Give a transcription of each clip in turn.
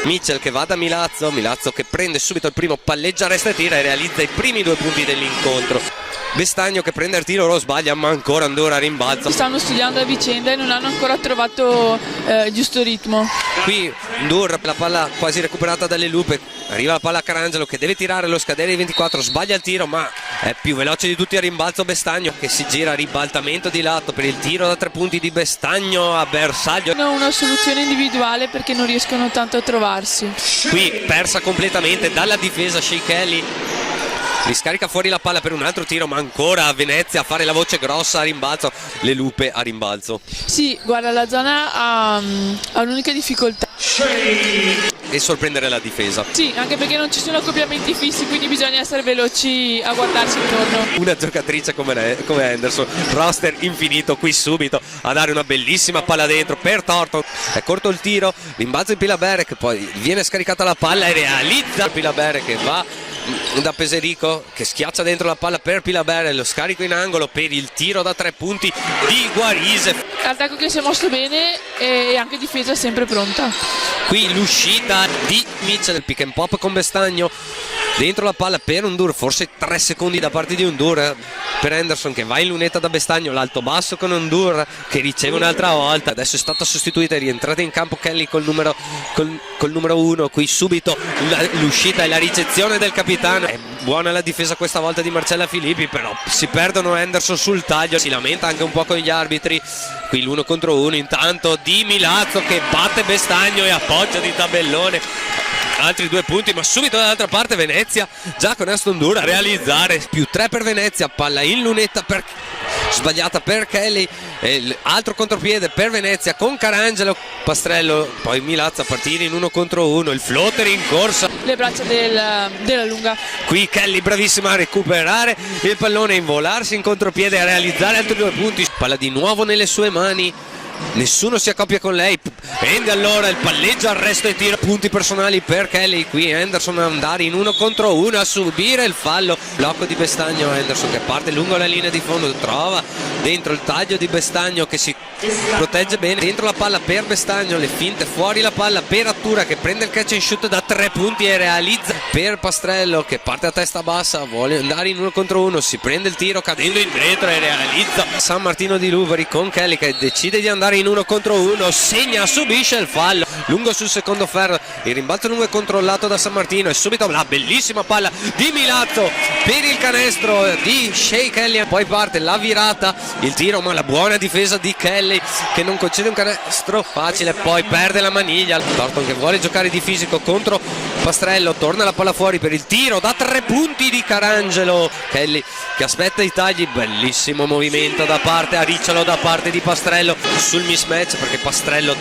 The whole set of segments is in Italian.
Mitchell che va da Milazzo che prende subito il primo, palleggia, resta e tira e realizza i primi 2 punti dell'incontro. Bestagno che prende il tiro, lo sbaglia, ma ancora Andorra rimbalza. Stanno studiando a vicenda e non hanno ancora trovato il giusto ritmo. Qui Ndur, la palla quasi recuperata dalle Lupe, arriva la palla a Carangelo che deve tirare lo scadere di 24, sbaglia il tiro ma è più veloce di tutti a rimbalzo Bestagno che si gira, ribaltamento di lato per il tiro da 3 punti di Bestagno a bersaglio. Hanno una soluzione individuale perché non riescono tanto a trovarsi. Qui persa completamente dalla difesa Shea Kelly. Riscarica fuori la palla per un altro tiro, ma ancora a Venezia a fare la voce grossa a rimbalzo, le Lupe a rimbalzo. Sì, guarda, la zona ha un'unica difficoltà. E sorprendere la difesa. Sì, anche perché non ci sono accoppiamenti fissi, quindi bisogna essere veloci a guardarsi intorno. Una giocatrice come Henderson, roster infinito qui subito a dare una bellissima palla dentro per Thornton. È corto il tiro, rimbalzo in Pilabere che poi viene scaricata la palla e realizza Pilabere che va da Peserico che schiaccia dentro la palla per Pilabere, lo scarico in angolo per il tiro da 3 punti di Guarise. Attacco che si è mosso bene e anche difesa sempre pronta. Qui l'uscita di Mitchell, il pick and pop con Bestagno, dentro la palla per Undur, forse 3 secondi da parte di Undur per Henderson che va in lunetta da Bestagno, l'alto basso con Undur che riceve un'altra volta, adesso è stata sostituita, è rientrata in campo Kelly col numero 1, qui subito l'uscita e la ricezione del capitano. È buona la difesa questa volta di Marcella Filippi, però si perdono Henderson sul taglio, si lamenta anche un po' con gli arbitri. Qui l'1 contro 1 intanto di Milazzo che batte Bestagno e appoggia di tabellone, altri 2 punti, ma subito dall'altra parte Venezia già con Aston Dur a realizzare, più 3 per Venezia, palla in lunetta sbagliata per Kelly, altro contropiede per Venezia con Carangelo, Pastrello, poi Milazzo a partire in 1 contro 1, il floater in corsa, le braccia della lunga. qui Kelly bravissima a recuperare il pallone, involarsi in contropiede e a realizzare altri 2 punti, palla di nuovo nelle sue mani. Nessuno si accoppia con lei, prende allora il palleggio, arresto e tiro, punti personali per Kelly. Qui Henderson a andare in 1 contro 1 a subire il fallo, blocco di Bestagno, Henderson che parte lungo la linea di fondo, trova dentro il taglio di Bestagno che si protegge bene, dentro la palla per Bestagno, le finte, fuori la palla per Attura che prende il catch and shoot da 3 punti e realizza per Pastrello che parte a testa bassa, vuole andare in 1 contro 1, si prende il tiro cadendo indietro e realizza. San Martino di Luveri con Kelly che decide di andare in 1 contro 1, segna, subisce il fallo lungo sul secondo ferro, il rimbalzo lungo è controllato da San Martino e subito la bellissima palla di Milazzo per il canestro di Shea Kelly, poi parte la virata, il tiro ma la buona difesa di Kelly che non concede un canestro facile, poi perde la maniglia. Thornton che vuole giocare di fisico contro Pastrello, torna la palla fuori per il tiro da 3 punti di Carangelo, Kelly che aspetta i tagli, bellissimo movimento da parte a Ricciolo da parte di Pastrello sul mismatch perché Pastrello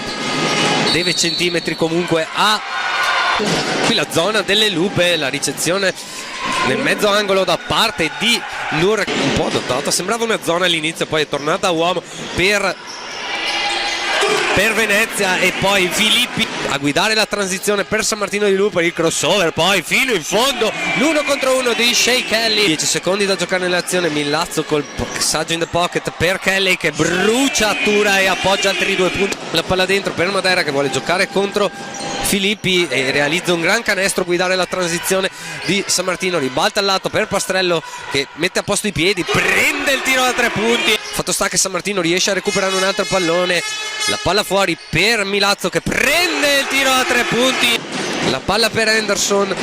deve centimetri comunque a qui la zona delle Lupe, la ricezione nel mezzo angolo da parte di Nur, un po' adottata, sembrava una zona all'inizio, poi è tornata a uomo per Venezia e poi Filippi a guidare la transizione per San Martino di Lupo, il crossover poi fino in fondo l'1 contro 1 di Shea Kelly, 10 secondi da giocare nell'azione, Milazzo col passaggio in the pocket per Kelly che brucia Attura e appoggia altri 2 punti, la palla dentro per Madera che vuole giocare contro Filippi e realizza un gran canestro, guidare la transizione di San Martino, ribalta al lato per Pastrello che mette a posto i piedi, prende il tiro da 3 punti, fatto sta che San Martino riesce a recuperare un altro pallone, la palla fuori per Milazzo che prende il tiro da 3 punti, la palla per Henderson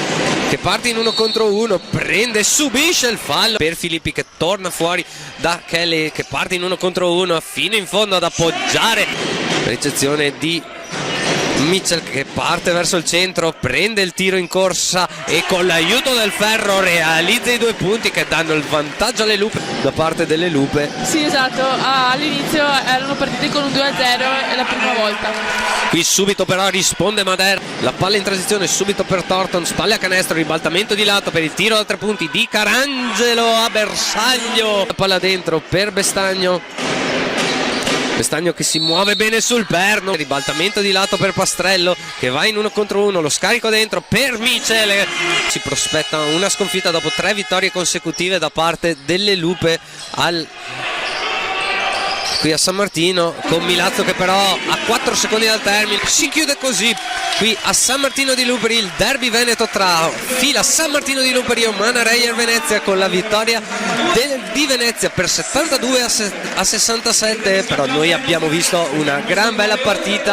che parte in 1 contro 1, prende e subisce il fallo per Filippi che torna fuori da Kelly che parte in 1 contro 1 fino in fondo ad appoggiare, ricezione di Mitchell che parte verso il centro, prende il tiro in corsa e con l'aiuto del ferro realizza i 2 punti che danno il vantaggio alle Lupe da parte delle Lupe. Sì, esatto, all'inizio erano partiti con un 2-0 la prima volta. Qui subito però risponde Madera, la palla in transizione subito per Thornton, spalle a canestro, ribaltamento di lato per il tiro da 3 punti di Carangelo a bersaglio, la palla dentro per Bestagno che si muove bene sul perno, ribaltamento di lato per Pastrello che va in 1 contro 1, lo scarico dentro per Mitchell, si prospetta una sconfitta dopo 3 vittorie consecutive da parte delle Lupe qui a San Martino, con Milazzo che però a 4 secondi dal termine si chiude così qui a San Martino di Luperi il derby veneto tra fila San Martino di Luperi e Humana Reyer Venezia, con la vittoria di Venezia per 72 a 67. Però noi abbiamo visto una gran bella partita.